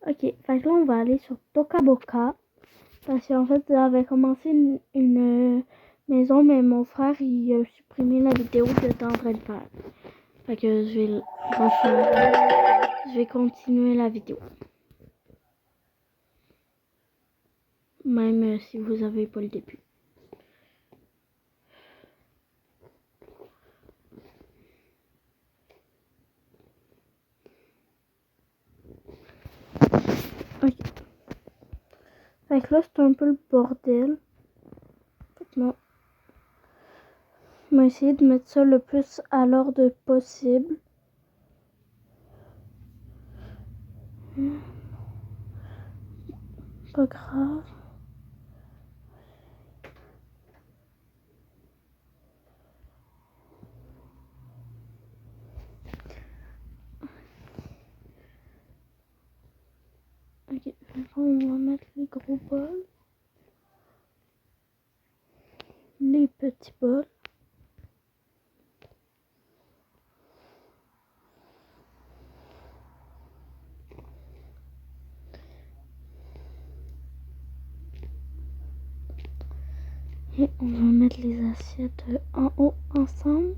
Ok, fait que là, on va aller sur Toca Boca. Parce qu'en fait, j'avais commencé une maison, mais mon frère, il a supprimé la vidéo que j'étais en train de faire. Fait que je vais refaire. Je vais continuer la vidéo. Même si vous n'avez pas le début. Ok. Fait que là, c'est un peu le bordel. Fait que là, on va essayer de mettre ça le plus à l'ordre possible. Pas grave. Ok, on va mettre les gros bols. Les petits bols. Et on va mettre les assiettes en haut ensemble.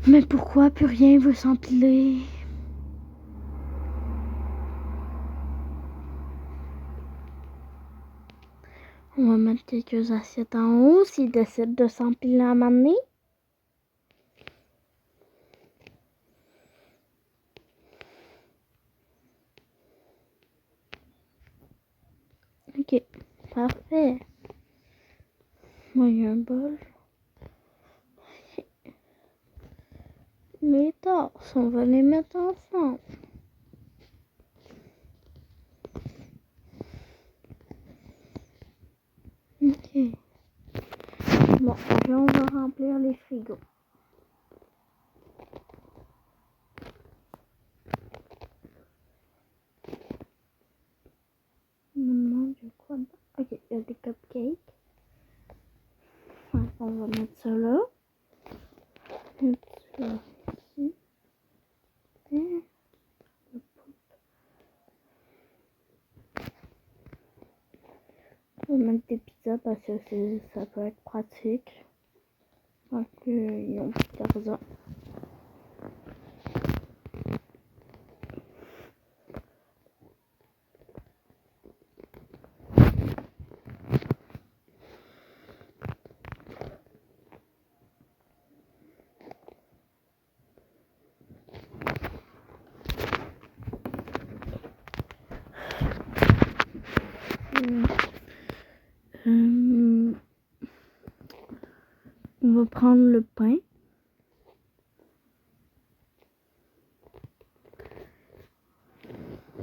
Mais pourquoi plus rien veut s'empiler? On va mettre quelques assiettes en haut s'ils décident de s'empiler à m'amener. Ok, parfait. Moi, il y a un bol. Les tasses, on va les mettre ensemble. Ok. Bon, là, on va remplir les frigos. Je me demande de quoi. Ok, il y a des cupcakes. Ouais, on va mettre ça là. Et puis là, ici. Et on va mettre des pizzas parce que ça peut être pratique. Donc, ils ont plus d'argent. On va prendre le pain.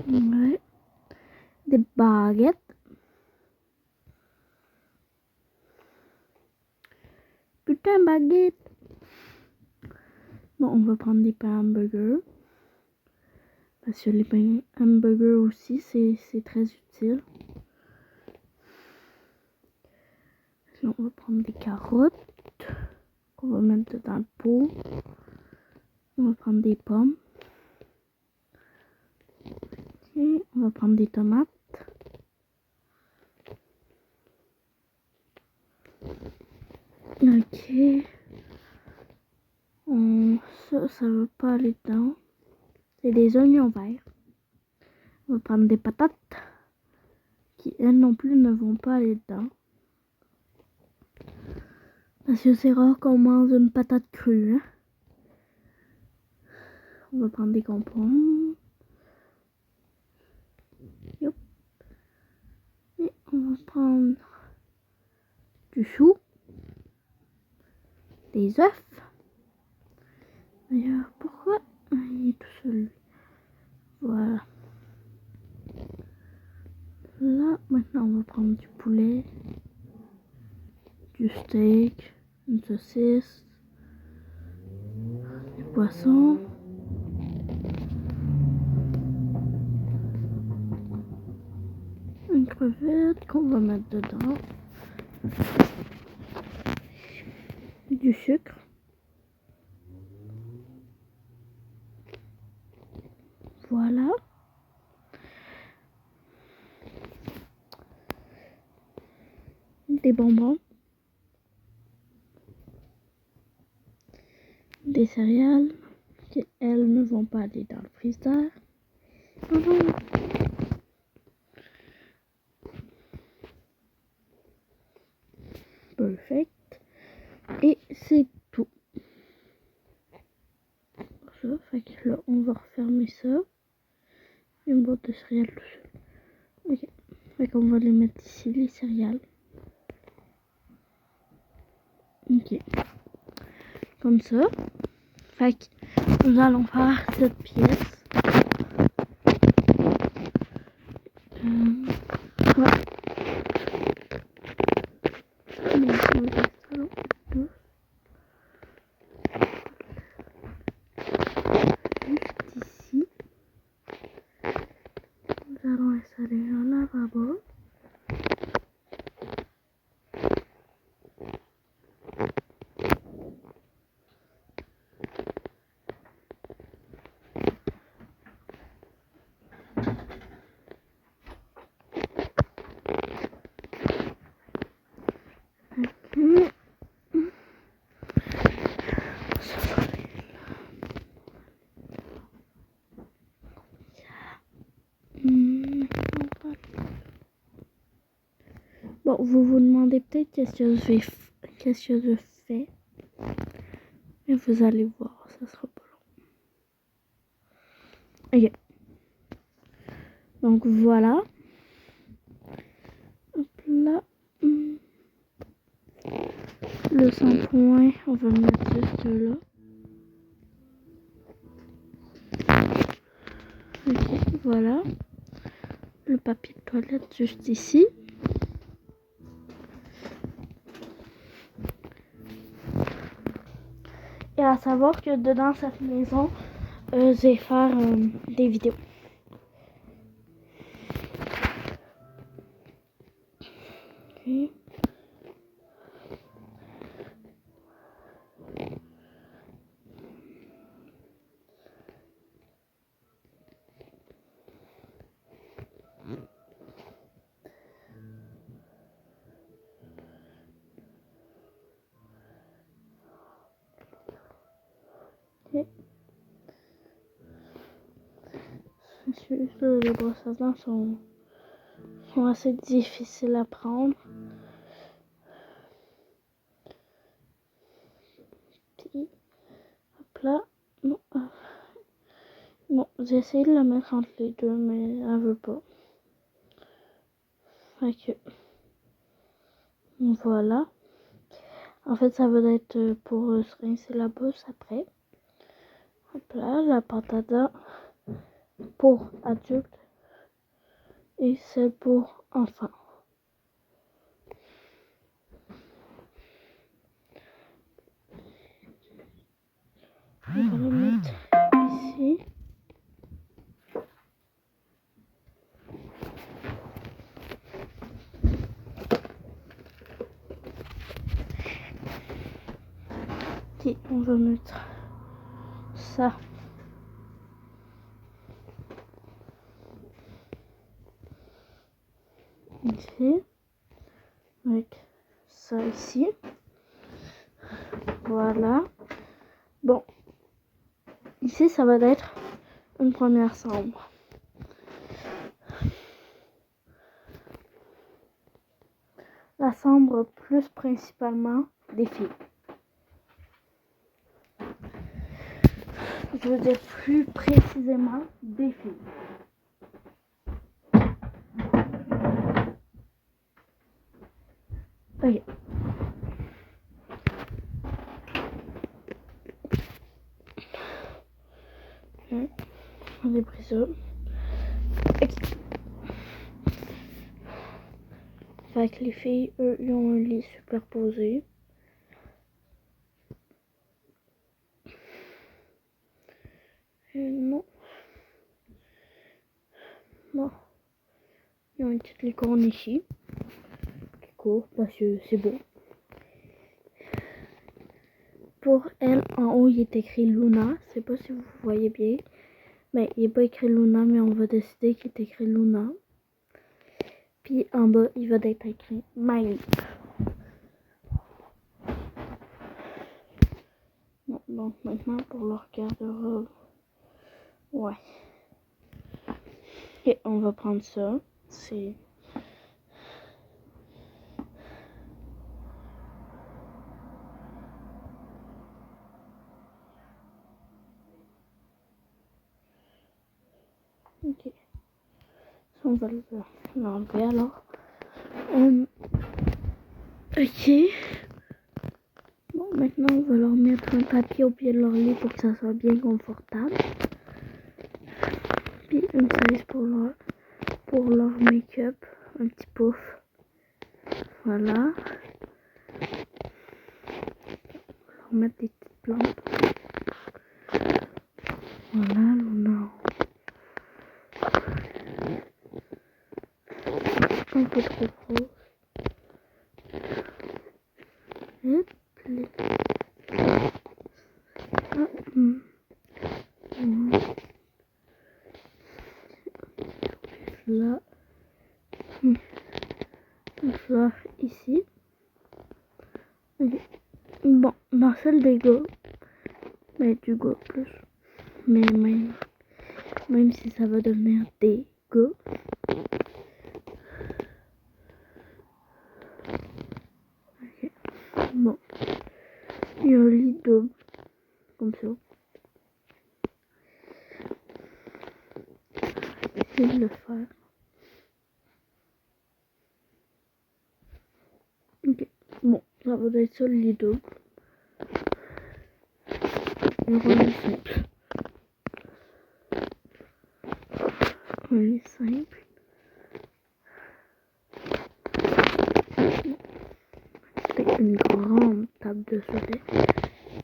Ouais. Des baguettes. Putain, baguette. Bon, on va prendre des pains hamburgers. Parce que les pains hamburgers aussi, c'est très utile. Là, on va prendre des carottes. On va mettre dans le pot. On va prendre des pommes. Et on va prendre des tomates. Ok. Ça va pas aller dedans. C'est des oignons verts. On va prendre des patates. Qui, elles non plus, ne vont pas aller dedans. Parce que c'est rare qu'on mange une patate crue. Hein? On va prendre des concombres. Yop. Et on va prendre du chou. Des œufs. D'ailleurs, pourquoi il est tout seul? Voilà. Là, maintenant, on va prendre du poulet, du steak, une saucisse, du poisson, une crevette qu'on va mettre dedans, du sucre. Voilà. des bonbons, des céréales qui elles ne vont pas aller dans le freezer. Oh non. Perfect. Et c'est tout. Ça fait que là on va refermer ça. Une boîte de céréales tout seul. Ok. Fait qu'on va les mettre ici, les céréales. Ok. Comme ça. Fait que nous allons faire cette pièce. Ouais. Juste ici. Nous allons installer un lavabo. Bon, vous vous demandez peut-être qu'est-ce que je fais. Mais vous allez voir, ça sera pas long. Ok. Donc voilà. Hop là. Le shampoing, on va le mettre juste là. Ok, voilà. Le papier de toilette juste ici. Et à savoir que dedans cette maison, je vais faire des vidéos. Ok. Ok. Juste les brosses à dents sont assez difficiles à prendre. Puis, hop là. Non, bon, j'ai essayé de la mettre entre les deux, mais elle veut pas. Fait que, voilà. En fait, ça veut être pour se rincer la bouche après. Hop là, la pâte à dents pour adultes et celle pour enfants. On va le mettre ici. Et on va mettre ça ici, avec ça ici. Voilà. Bon, ici ça va être une première chambre. La chambre plus principalement des filles. Je veux dire plus précisément des filles. Ok. On a pris ça. Ok. Fait que les filles, eux, ils ont un lit superposé. Et non. Non. Ils ont une petite licorne ici. Qui court parce que c'est beau. Pour elle, en haut, il est écrit Luna. Je sais pas si vous voyez bien. Mais il n'est pas écrit Luna, mais on va décider qu'il est écrit Luna. Puis en bas, il va être écrit Miley. Bon, donc maintenant pour leur garde-robe. Ouais. Et on va prendre ça. C'est... Ok. Ça, on va l'enlever alors. Ok. Bon, maintenant on va leur mettre un papier au pied de leur lit pour que ça soit bien confortable. Puis une chaise pour leur make-up. Un petit pouf. Voilà. On va leur mettre des petites plantes. Voilà, Luna. Un peu trop gros. Hop, là. Une fleur ici. Okay. Bon, dans celle des gars, mais du gars plus. Mais même si ça va devenir des gars. Okay. Bon, il y a un lit double, comme ça. J'essaie de le faire. Ok, bon, ça va être ça le lit double. Le lit simple. Un lit simple. C'est une grande table de chevet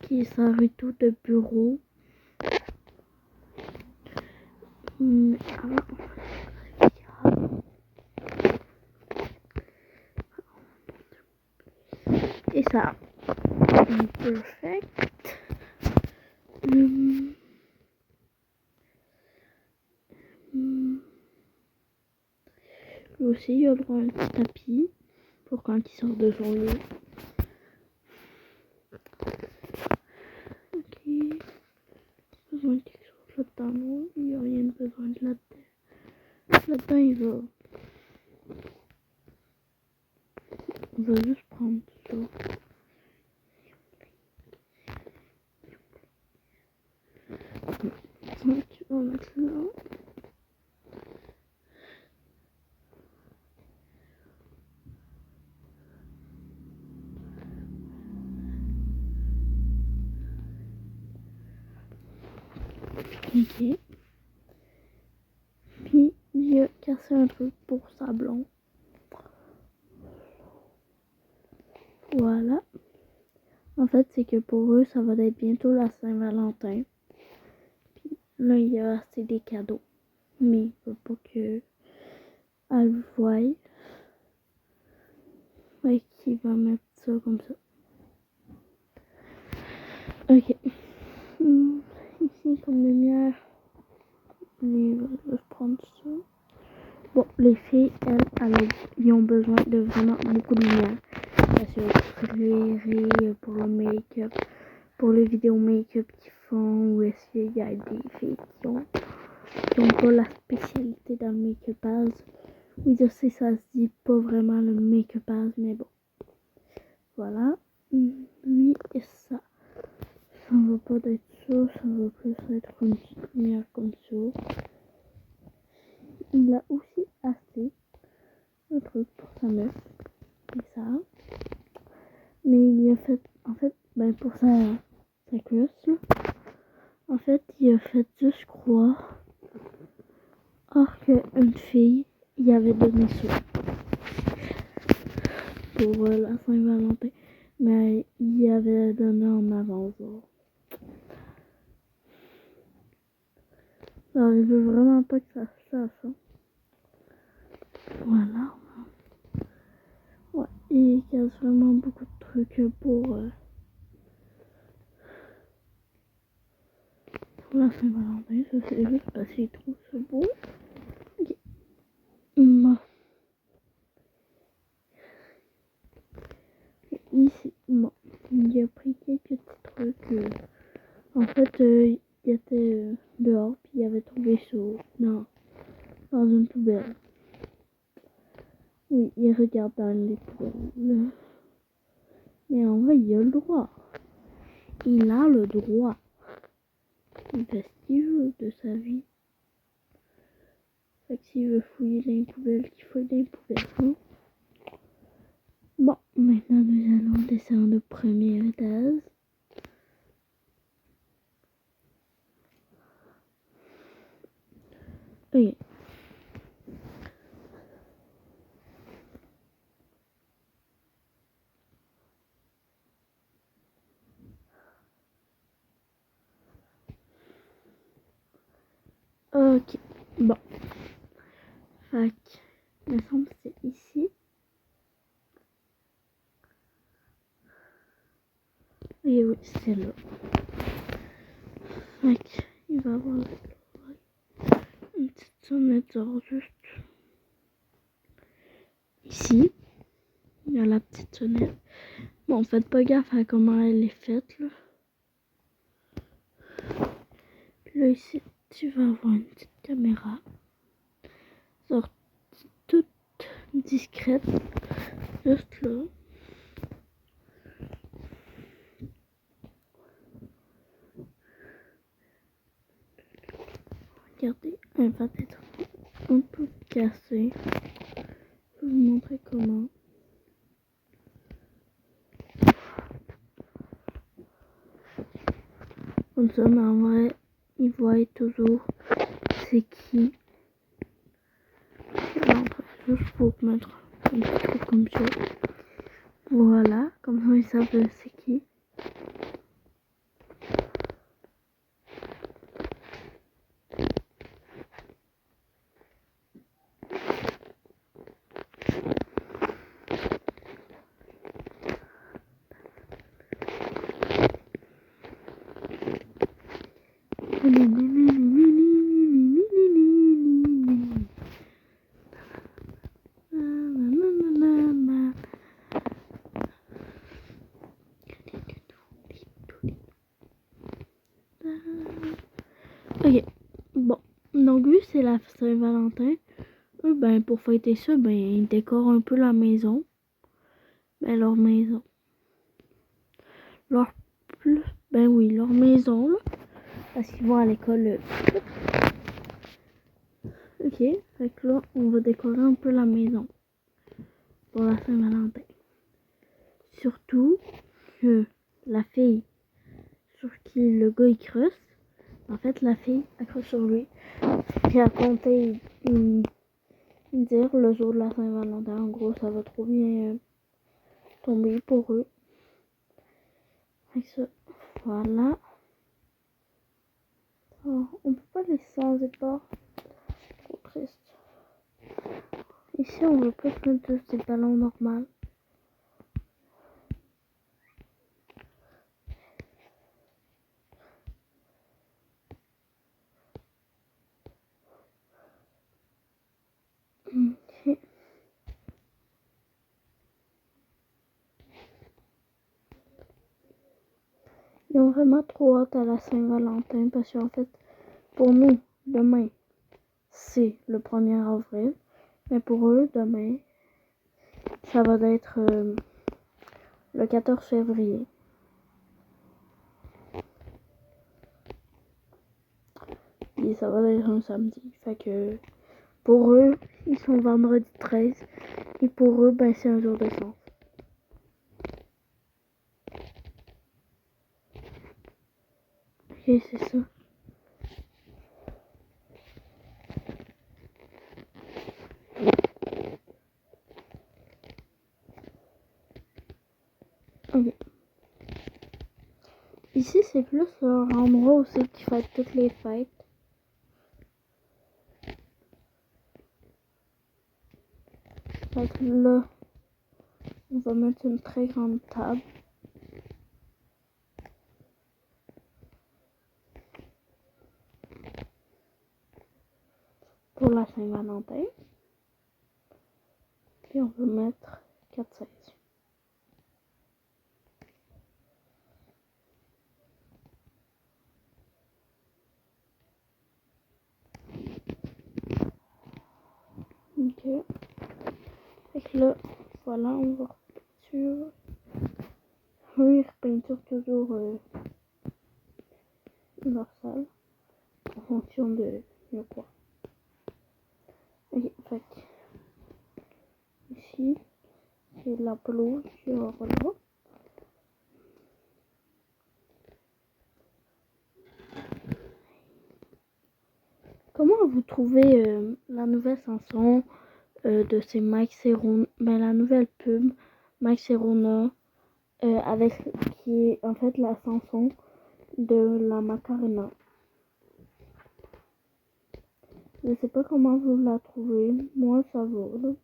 qui sert tout de bureau. Et ça, perfect. Lui aussi, il a le droit à un petit tapis pour quand il sort de son lit. Ok. Besoin de quelque chose là-dedans, non? Il n'y a rien de besoin de là-dedans. Là-dedans, il va. On va juste prendre ça. Donc, on va mettre là. Ok. Puis, j'ai cassé un truc pour Sablon. Voilà. En fait, c'est que pour eux, ça va être bientôt la Saint-Valentin. Puis là, il y a assez des cadeaux. Mais il faut pas que elle voie. Ouais, qui va mettre ça comme ça. Ok. Ici, comme lumière, je vais prendre ça. Bon, les filles, elles ont besoin de vraiment beaucoup de lumière. Parce que pour le make-up, pour les vidéos make-up qu'ils font, ou est-ce qu'il y a des filles qui ont pas la spécialité dans le make-upage. Oui, je sais, ça se dit pas vraiment le make-upage, mais bon. Voilà. Lui et ça. Ça va pas être ça, ça va plus être une petite lumière comme ça. Il a aussi assez un truc pour sa meuf. Et ça. Mais il a fait, en fait, pour sa cuisse, là. En fait, il a fait juste croire. Or qu'une fille, il avait donné ça. Pour la Saint-Valentin. Mais il avait donné en avance. Alors, il veut vraiment pas que ça sache. Hein. Voilà. Ouais, il casse vraiment beaucoup de trucs pour la Saint-Valentin. Ça, c'est juste parce qu'il trouve ça beau. Ok. Bon. Et ici, bon, il a pris quelques petits trucs fait, il était dehors, puis il avait trouvé ça dans une poubelle. Oui, il regarde dans les poubelles. Mais en vrai, il a le droit. Il a le droit. Il fait ce qu'il veut de sa vie. Fait que s'il veut fouiller dans les poubelles, qu'il fouille dans les poubelles. Hein? Bon, maintenant nous allons descendre au premier étage. Ok. Ok. Bon. Fait que, il me semble que c'est ici. Et oui, c'est là. Fait que, il va avoir une petite sonnette genre juste ici. Il y a la petite sonnette. Bon, faites pas gaffe à comment elle est faite, là. Puis là, ici, tu vas avoir une petite caméra. Genre, toute discrète. Juste là. Regardez, elle va être un peu cassée. Je vais vous montrer comment. Comme ça, mais en vrai, ils voient toujours c'est qui. Alors, juste pour mettre un petit truc comme ça. Voilà, comme ça ils savent c'est qui. Ok, bon, donc vu que c'est la Saint-Valentin, eux, ben, pour fêter ça, ben, ils décorent un peu la maison. Ben, leur maison. Leur plus, ben oui, leur maison, là. Parce qu'ils vont à l'école. Ok, fait que là, on va décorer un peu la maison. Pour la Saint-Valentin. Surtout que la fille sur qui le gars il creuse, en fait, la fille accroche sur lui. Puis elle comptait dire le jour de la Saint-Valentin. En gros, ça va trop bien tomber pour eux. Fait que ça, voilà. Oh, on peut pas laisser sans éport. Trop triste. Ici, on veut pas se mettre juste des ballons normaux. Ok. Ils ont vraiment trop hâte à la Saint-Valentin parce qu'en fait, pour nous, demain, c'est le 1er avril. Mais pour eux, demain, ça va être le 14 février. Et ça va être un samedi. Fait que pour eux, ils sont vendredi 13. Et pour eux, ben c'est un jour de chance. Ok, c'est ça. Ok. Ici, c'est plus leur endroit où c'est qu'ils fêtent toutes les fêtes. Fait que là, on va mettre une très grande table. Pour la Saint-Valentin. Puis on va mettre 4 sièges. Ok. Fait que là, voilà, on va sur... Oui, ils repeignent toujours leur salle en fonction de quoi. Ok, fait que ici, c'est la pelouse, genre là. Comment vous trouvez la nouvelle chanson de ces Mike Serrona, la nouvelle pub Mike Serrona avec qui est en fait la chanson de la Macarena. Je sais pas comment vous la trouvez, moi ça va là.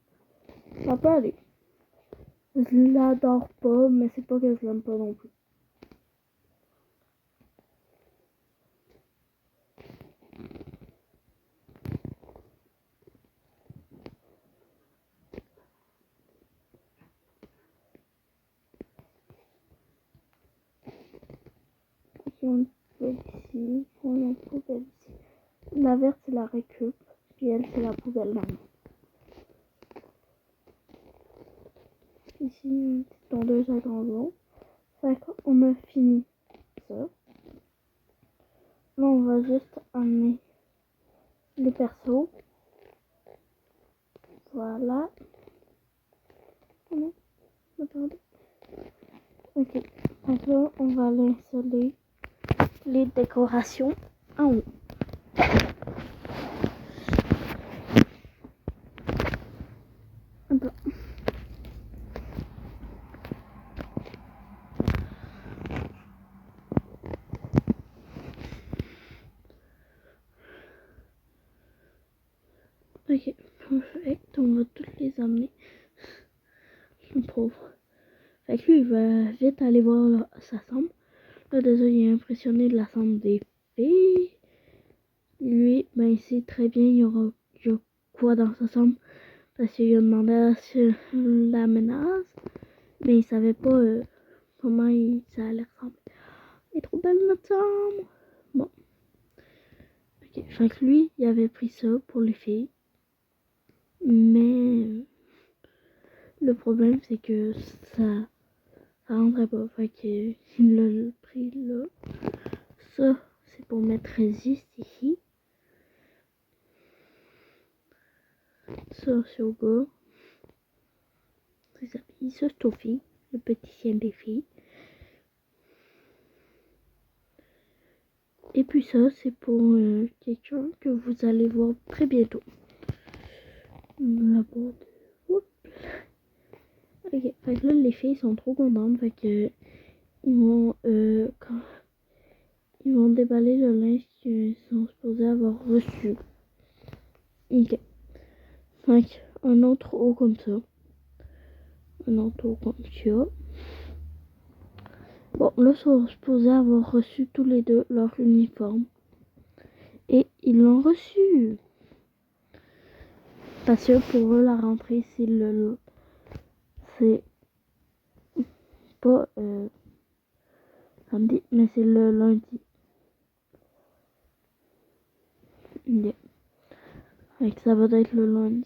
Ça peut aller. Je l'adore pas, mais c'est pas que je l'aime pas non plus. On poubelle ici, on a une poubelle ici. La verte c'est la récup, puis elle c'est la poubelle normale. Ici une petite tondeuse à granulons. Fait qu'on a fini ça. Là on va juste amener les persos. Voilà. Non, attendez. Ok. Donc là on va aller installer les décorations en haut. Hop. Ok, perfect. On va toutes les amener. Le pauvre. Fait que lui, il va vite aller voir sa chambre. Là, déjà, il est impressionné de la chambre des filles. Lui, ben, il sait très bien il y a quoi dans sa chambre. Parce qu'il a demandé à la menace. Mais il savait pas comment ça allait ressembler. Elle est trop belle notre chambre. Bon. Ok, fait que lui, il avait pris ça pour les filles. Mais le problème, c'est que ça rentrait pas. Fait qu'il l'a pris là. Ça, c'est pour mettre juste ici. Ça, c'est au gars. Ça, c'est Sophie, le petit chien des filles. Et puis ça, c'est pour quelqu'un que vous allez voir très bientôt. La boîte. Ok, fait que là, les filles sont trop contentes. Fait que ils vont, ils vont déballer le linge qu'ils sont supposés avoir reçu. Ok. Fait que un autre haut comme ça. Un autre haut comme ça. Bon, là, ils sont supposés avoir reçu tous les deux leur uniforme. Et ils l'ont reçu. Parce que pour eux, la rentrée, c'est pas samedi, mais c'est le lundi. Yeah. Fait que ça va être le lundi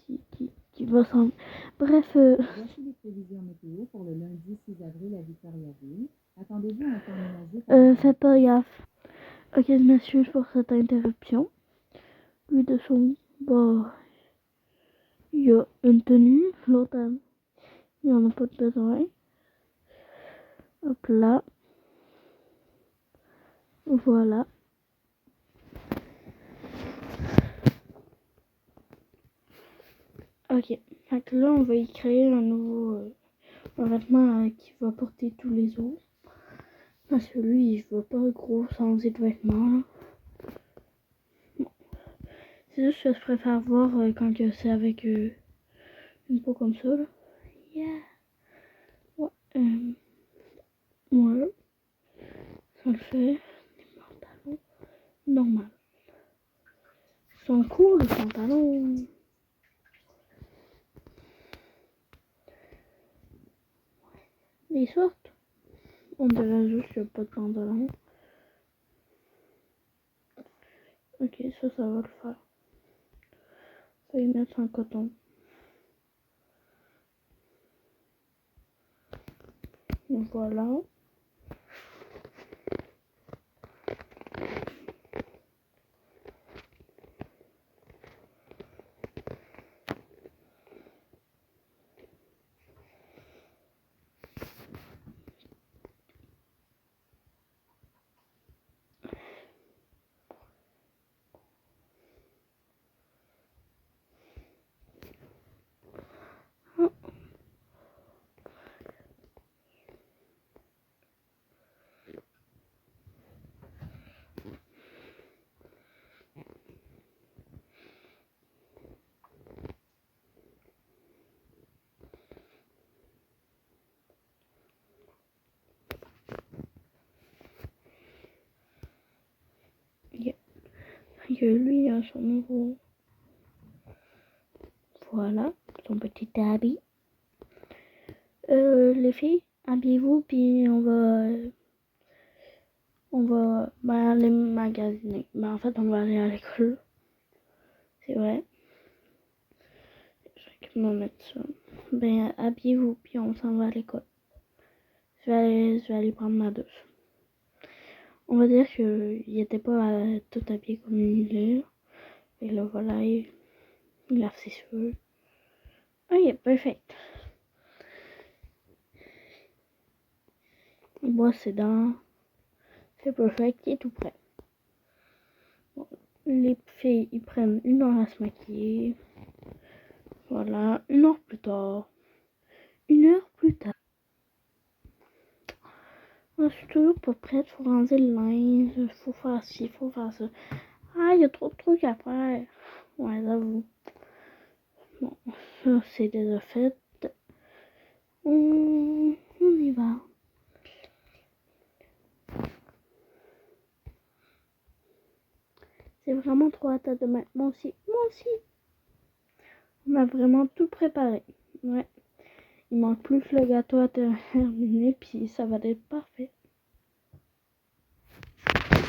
qui va s'en... Bref. Voici les prévisions météo pour le lundi 6 avril à Victoriaville. Attendez-vous un temps nuageux. Fais pas gaffe. Ok, je m'excuse pour cette interruption. Lui de son bord, il y a une tenue. L'autre, il n'y en a pas de besoin. Hop là. Voilà. Ok. Fait que là, on va y créer un nouveau vêtement qui va porter tous les autres. Parce que lui, je veux pas gros changer de vêtements. Là. Bon. C'est juste que je préfère voir quand que c'est avec une peau comme ça. Là. Yeah. Ouais. Voilà. Ça le fait. Des pantalons normal. Ils sont cool les pantalons. Les sortes. On dirait juste qu'il n'y a pas de pantalon. Ok, ça va le faire. Ça va y mettre un coton. Voilà. Que lui a son nouveau. Voilà, son petit habit. Les filles, habillez-vous, puis on va aller magasiner. En fait, on va aller à l'école. C'est vrai. Je vais me mettre ça. Habillez-vous, puis on s'en va à l'école. Je vais aller prendre ma douche. On va dire qu'il n'était pas tout habillé comme il est. Et là, voilà, il lave ses cheveux. Ok, parfait. Il brosse ses dents. C'est parfait, il est tout prêt. Bon, les filles, ils prennent 1 heure à se maquiller. Voilà, 1 heure plus tard. 1 heure plus tard. Je suis toujours pas prête, faut ranger le linge, faut faire ci, faut faire ça. Ah, il y a trop de trucs à faire. Ouais, j'avoue. Bon, ça c'est déjà fait. On y va. C'est vraiment trop hâte à demain. Moi aussi. On a vraiment tout préparé. Ouais. Il manque plus que le gâteau à terminer, puis ça va être parfait.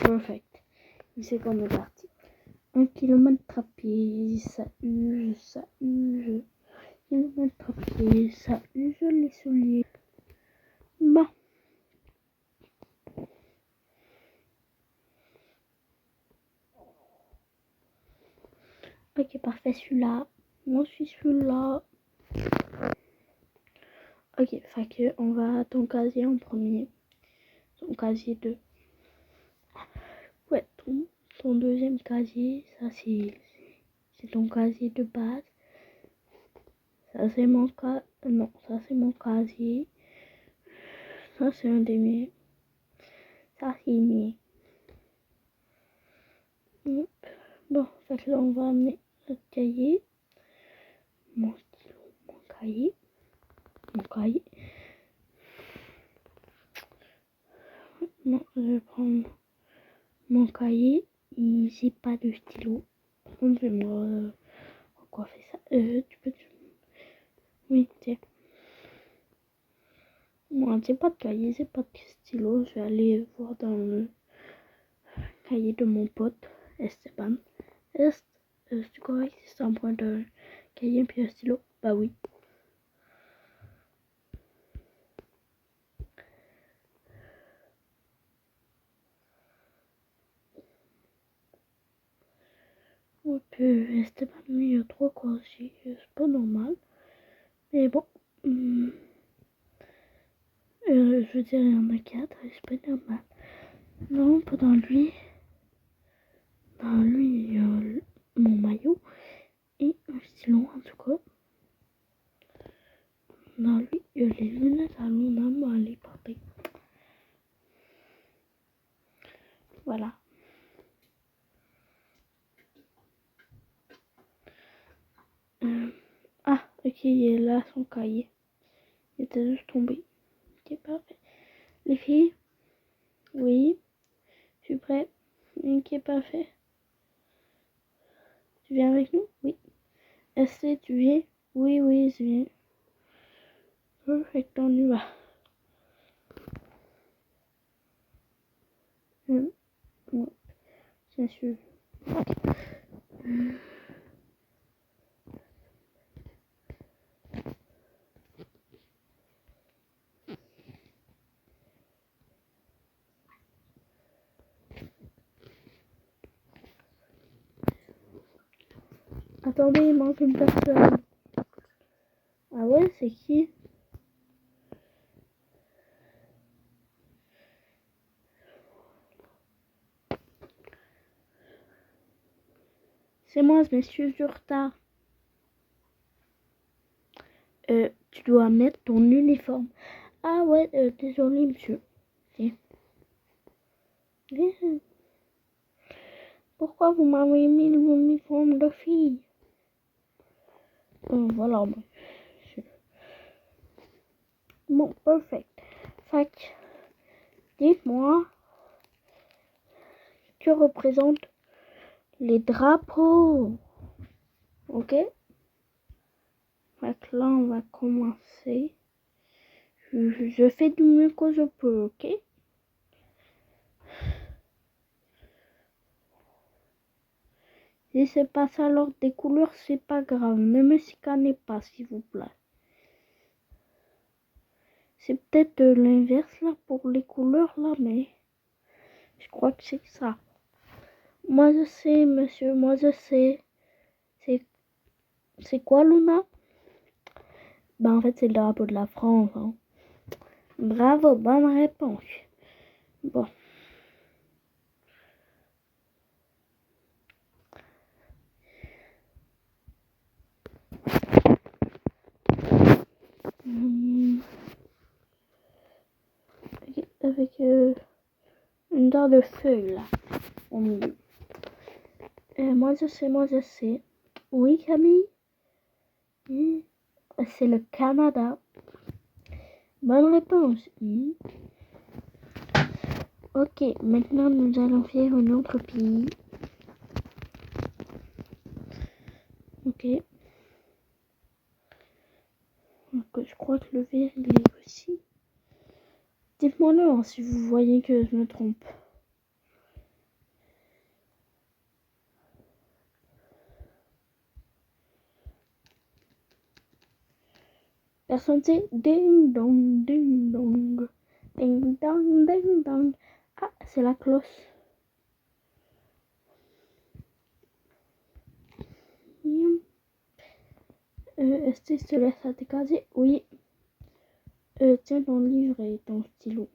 Perfect. Il sait qu'on est parti. 1 kilomètre à pied, ça use, ça use. 1 kilomètre à pied, ça use les souliers. Bon. Ok, parfait, celui-là. Moi, je suis celui-là. Ok, fait que on va à ton casier en premier. Ton casier 2. Ouais, ton deuxième casier, ça c'est ton casier de base. Ça c'est mon non, ça c'est mon casier. Ça c'est un des miens. Ça c'est mien. Bon, fait que là on va amener notre cahier. Mon stylo, mon cahier. Non, je vais prendre mon cahier. J'ai pas de stylo. Par contre, je vais me recoiffer ça. Tu peux. Oui, tiens. Moi, j'ai pas de cahier, j'ai pas de stylo. Je vais aller voir dans le cahier de mon pote, Esteban. C'est correct si c'est un point de cahier puis un stylo? Bah oui. Ouais, puis Esteban, lui, il a 3 casiers. C'est pas normal. Mais bon. Je veux dire, il y en a 4, c'est pas normal. Non, pas dans lui. Dans lui, il y a mon maillot et un stylo en tout cas. Dans lui, il y a les lunettes à l'on a les porter. Voilà. Ah, ok, il est là son cahier. Il était juste tombé. Ok, parfait. Les filles? Oui. Je suis prête. Ok, parfait. Tu viens avec nous? Oui. Est-ce que tu viens? Oui, je viens. Perfect, on y va. Ouais, bien sûr. Attendez, il manque une personne. Ah ouais, c'est qui? C'est moi, je m'excuse du retard. Tu dois mettre ton uniforme. Ah ouais, désolé, monsieur. Viens. Viens. Pourquoi vous m'avez mis l'uniforme de fille? Voilà, monsieur. Bon, perfect. Fait que, dites-moi, que représentent les drapeaux? Ok? Fait que là, on va commencer. Je fais du mieux que je peux, ok? Si c'est pas ça l'ordre des couleurs, c'est pas grave. Ne me chicanez pas, s'il vous plaît. C'est peut-être l'inverse là pour les couleurs là, mais je crois que c'est ça. Moi je sais, monsieur, moi je sais. C'est quoi, Luna? Ben en fait, c'est le drapeau de la France. Hein. Bravo, bonne réponse. Bon. Avec une dent de feuille là, au milieu. Moi je sais. Oui, Camille? C'est le Canada. Bonne réponse. Ok, maintenant nous allons faire un autre pays. Ok. Donc, je crois que le vert il est aussi. Dites-moi-le hein, si vous voyez que je me trompe. Personne sait. Ding dong, ding dong. Ding dong, ding dong. Ah, c'est la cloche. Est-ce que je te laisse à tes casiers? Oui. Tiens ton livre et ton stylo.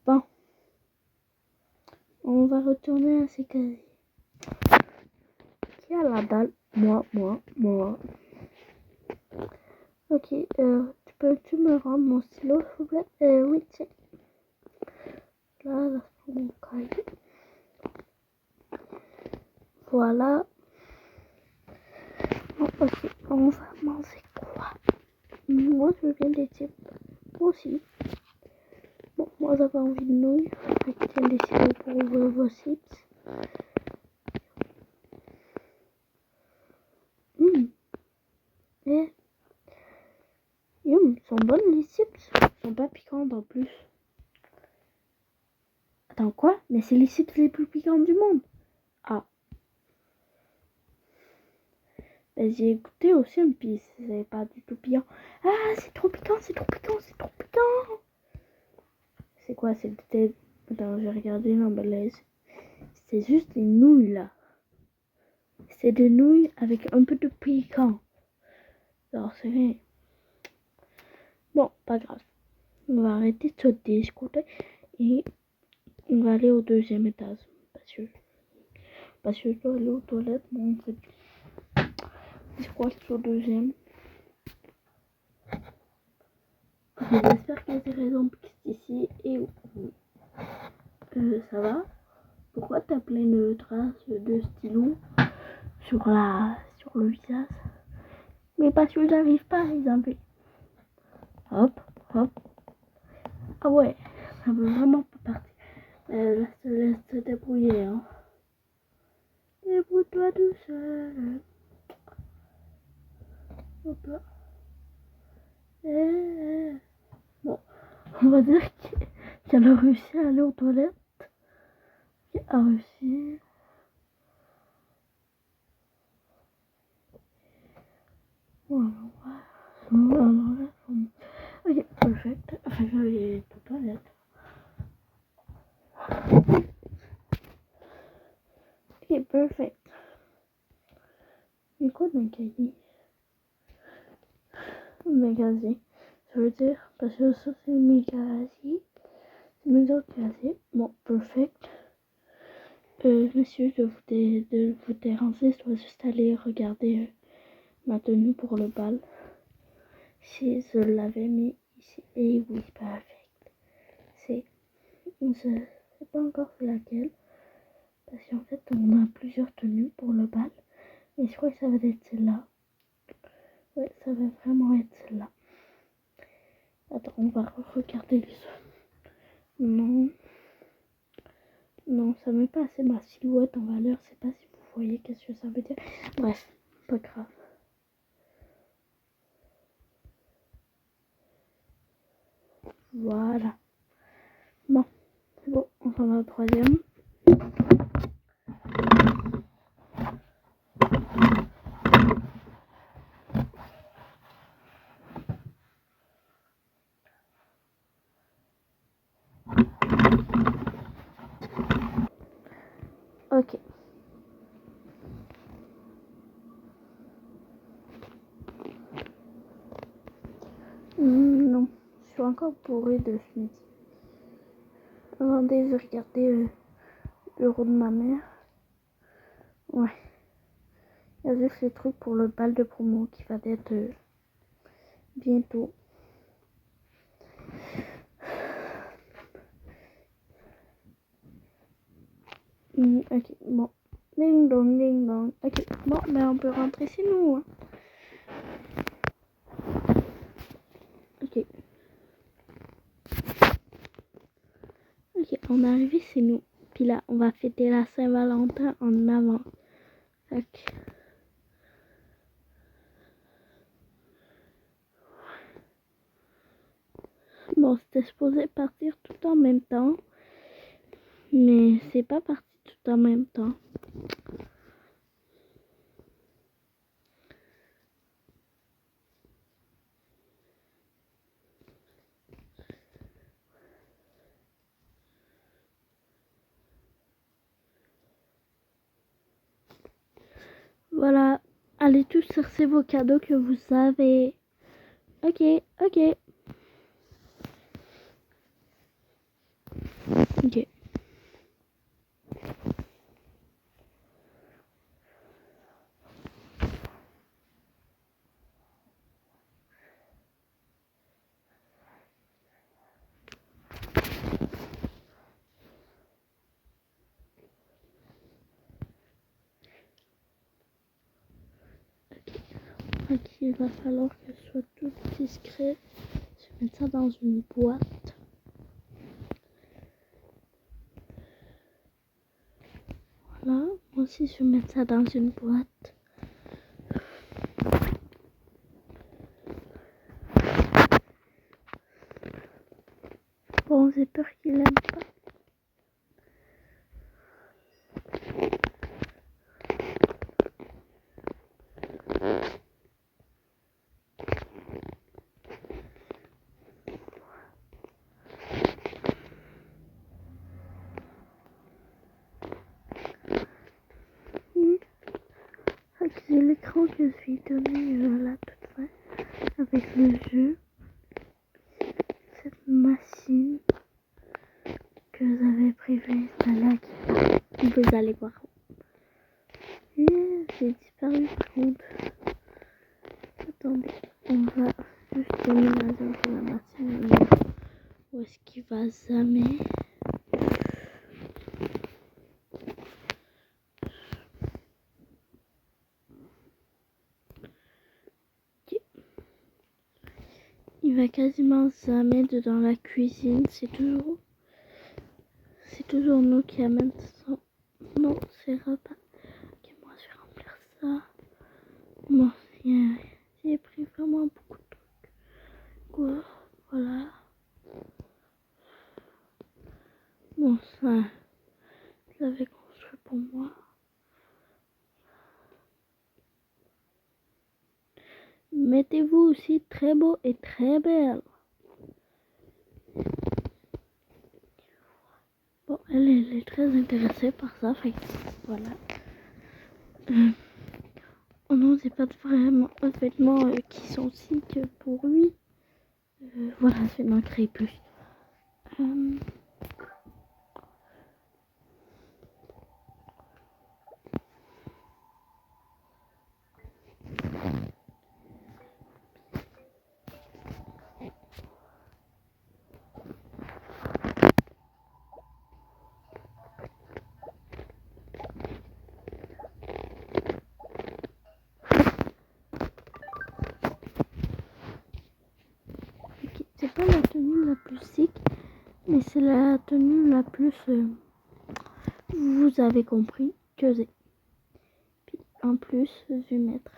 Bon. On va retourner à ces casiers. Qui a la dalle? Moi. Ok, peux-tu me rendre mon stylo, s'il vous plaît? Oui, tiens. Là, sur mon cahier. Voilà. Bon, ok, on va manger quoi? Moi, je viens des types. Moi aussi. Bon, moi, j'avais envie de nouilles. Tiens, décidé pour ouvrir vos chips. Et... sont bonnes les chips. Sont pas piquantes en plus. Attends, quoi? Mais c'est les chips les plus piquantes du monde. Ah. Ben, j'ai goûté aussi un puis c'est pas du tout piquant. Ah, c'est trop piquant. C'est quoi? C'était... Attends, j'ai regardé l'emballage. C'est juste des nouilles là. C'est des nouilles avec un peu de piquant. Alors c'est rien. Bon, pas grave. On va arrêter de se discuter et on va aller au deuxième étage. Parce que je dois aller aux toilettes, moi en fait. Je crois que c'est au deuxième. J'espère qu'il y a des raisons ici et ça va? Pourquoi t'as plein de traces de stylo sur le visage? Mais parce que j'arrive pas à les enlever. Hop. Ah ouais, ça veut vraiment pas partir. Laisse te débrouiller, hein. Débrouille-toi tout seul. Hop là. Bon, on va dire qu'elle a réussi à aller aux toilettes. Elle a réussi. Voilà. Ok, perfect. Enfin, je vais aller aux toilettes. Ok, perfect. Mais quoi d'un cahier? Mes casiers. Ça veut dire, parce que ça c'est mes casiers. C'est mes autres casiers. Bon, perfect. Monsieur, de vous déranger, je dois juste aller regarder ma tenue pour le bal. Si je l'avais mis ici. Et oui, perfect. Je sais pas encore c'est laquelle. Parce qu'en fait, on a plusieurs tenues pour le bal. Et je crois que ça va être celle-là. Ouais, ça va vraiment être celle-là. Attends, on va regarder les autres. Non. Non, ça met pas assez ma silhouette en valeur. Je sais pas si vous voyez qu'est-ce que ça veut dire. Bref, pas grave. Voilà. Bon, c'est bon, on s'en va au troisième. Ok. Non, je suis encore bourrée de ce midi. Attendez, je vais regarder le bureau de ma mère. Ouais. Il y a juste les trucs pour le bal de promo qui va être bientôt. Ok, bon. Ding dong, ding dong. Ok, bon, ben on peut rentrer chez nous. Hein. Ok. Ok, on est arrivé chez nous. Puis là, on va fêter la Saint-Valentin en avant. Ok. Bon, c'était supposé partir tout en même temps. Mais c'est pas parti tout en même temps. Voilà. Allez tous chercher vos cadeaux que vous avez. Ok, ok. Ok. Ok, il va falloir que ce soit tout discret. Je vais mettre ça dans une boîte. Voilà, moi aussi je vais mettre ça dans une boîte. Bon, j'ai peur qu'il aime pas. Ok, c'est l'écran que je lui ai donné là toute fin avec le jeu. Cette machine que j'avais prévu installer là, vous allez voir. Et j'ai disparu par contre. Attendez, on va juste déménager un peu la machine. Où est-ce qu'il va jamais? Okay. Il va quasiment jamais dans la cuisine. C'est toujours nous qui amène ça. Non, c'est repas. Ok, moi je vais remplir ça. Bon, j'ai pris vraiment beaucoup de trucs. Quoi? Voilà. Bon, ça, je l'avais construit pour moi. Mettez-vous aussi très beau et très belle. Bon, elle est très intéressée par ça, fait que voilà. Oh non, c'est pas vraiment des vêtements qui sont aussi que pour lui. Voilà, je vais m'en créer plus. Ok, c'est pas la tenue la plus sick, mais c'est la tenue la plus... vous avez compris que j'ai. Puis en plus, je vais mettre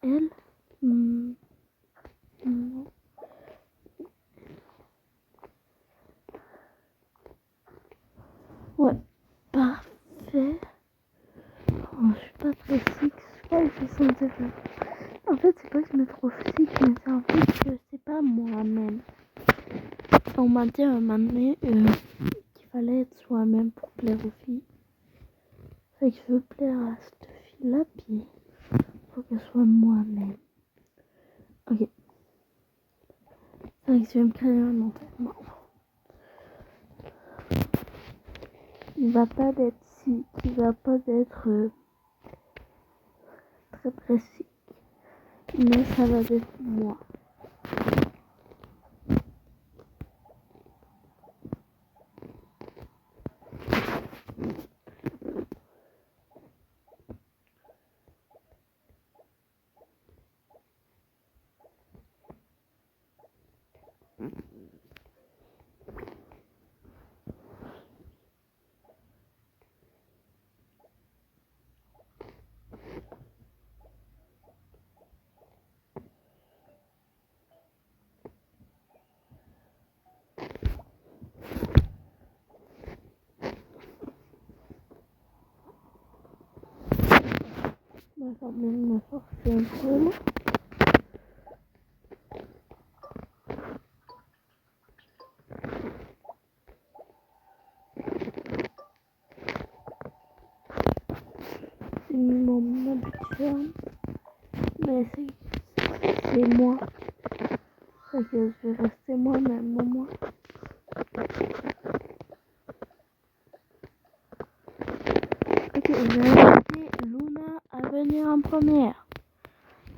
elle. Non. Ouais, parfait. Oh, je suis pas très sick, je sais pas si c'est censé faire. En fait, c'est pas que je me trouve sick, mais c'est en fait que c'est pas moi-même. On m'a dit un moment donné qu'il fallait être soi-même pour plaire aux filles. Fait que je veux plaire à cette fille-là, puis faut qu'elle soit moi-même. Ok. Fait que je vais me créer un entraînement. Il va pas d'être sick, il va pas d'être très très sick. Mais ça va être moi. On va quand même me forcer un peu là. J'ai mis mon habit ferme. Mais c'est moi. Fait que je vais rester moi-même au moins. Ok, je vais inviter Luna à venir en première.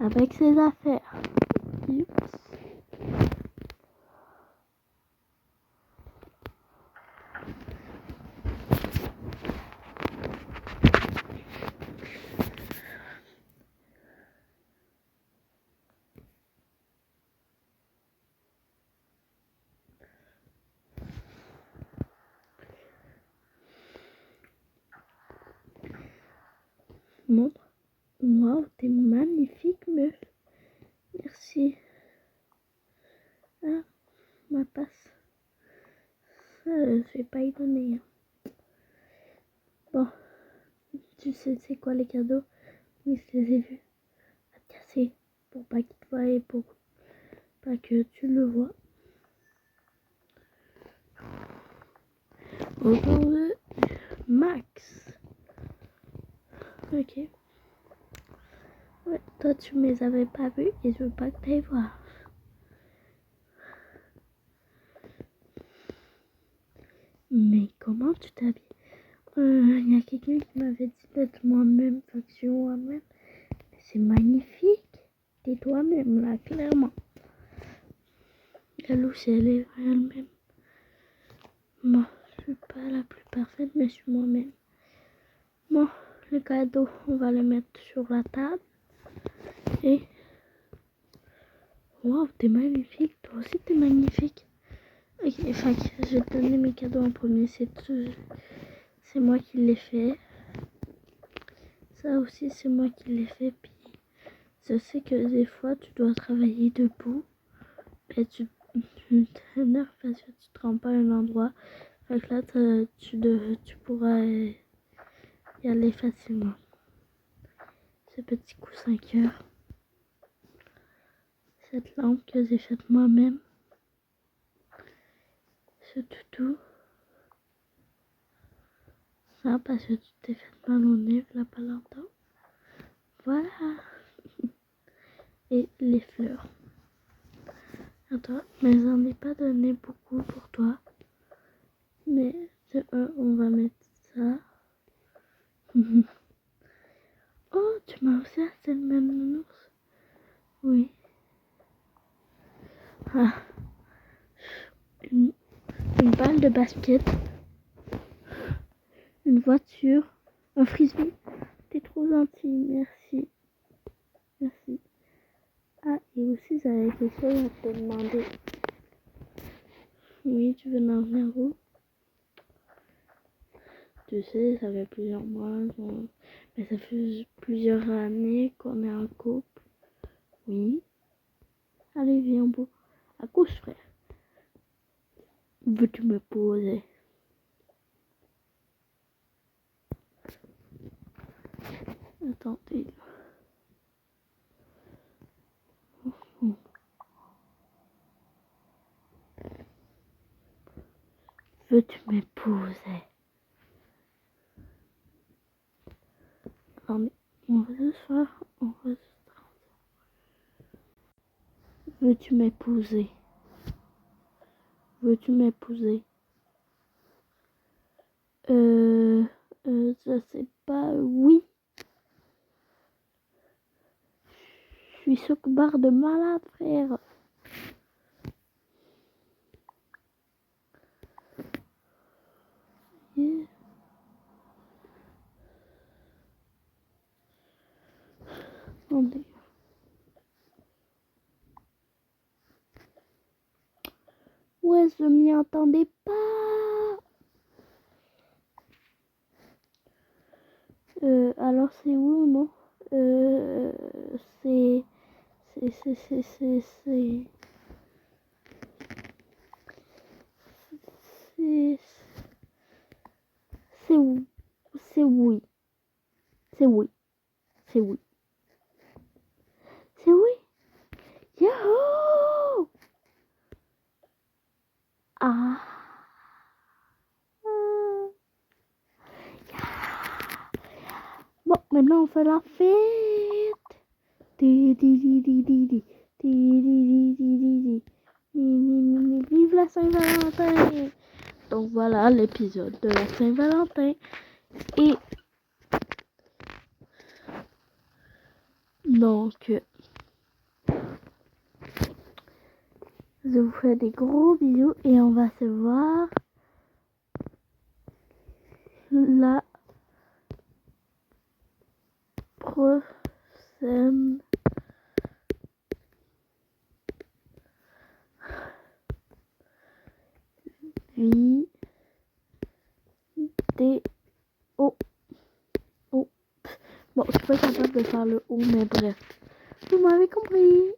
Avec ses affaires. Oups. Montre. Waouh, t'es magnifique, meuf. Merci. Ah, ma passe. Ça, je vais pas y donner. Bon, tu sais c'est quoi les cadeaux? Oui, je les ai vus. À te casser. Pour pas qu'il te voie et pour pas que tu le vois. Autour de Max. Ok. Ouais, toi tu me les avais pas vus et je veux pas que tu ailles voir. Mais comment tu t'habilles? Y a quelqu'un qui m'avait dit d'être moi-même, faction moi-même. C'est magnifique. T'es toi-même là, clairement. La louche, elle est elle-même. Moi, je suis pas la plus parfaite, mais je suis moi-même. Bon, le cadeau, on va le mettre sur la table. Et... Waouh, t'es magnifique. Toi aussi, t'es magnifique. Ok, enfin, je vais te donner mes cadeaux en premier. C'est moi qui l'ai fait. Ça aussi, c'est moi qui l'ai fait. Puis, je sais que des fois, tu dois travailler debout. Et tu t'énerves parce que tu te rends pas à un endroit. Fait que là, tu pourras y aller facilement. Ce petit coussin cœur. Cette lampe que j'ai faite moi-même. Ce toutou. ça parce que tu t'es fait mal au nez là pas longtemps. Voilà. Et les fleurs. Attends, mais j'en ai pas donné beaucoup pour toi. Mais on va mettre ça. Oh, tu m'as aussi acheté le même nounours. Oui. Ah. Une balle de basket. Une voiture. Un frisbee. T'es trop gentil, merci. Merci. Ah, et aussi j'avais quelque chose à te demander. Oui, tu veux en venir où? Tu sais, ça fait plusieurs mois, mais ça fait plusieurs années qu'on est en couple. Oui. Allez, viens, beau. À gauche, frère. Veux-tu me poser? Attendez. Veux-tu m'épouser? Attendez, on va juste faire. Veux-tu m'épouser? Veux-tu m'épouser? Je sais pas. Oui. Je suis choc-barre de malade, frère. Yeah. Attendez. Ouais, je m'y attendais pas. Alors c'est où, non? C'est c'est c'est où? C'est oui. C'est oui. C'est oui. C'est oui. Yahoo! Ah. Bon, maintenant on fait la fête. Vive la Saint-Valentin! Donc voilà l'épisode de la Saint-Valentin. Et donc, je vous fais des gros bisous et on va se voir la prochaine vidéo. Oh. Bon, je suis pas capable de faire le haut, mais bref. Vous m'avez compris.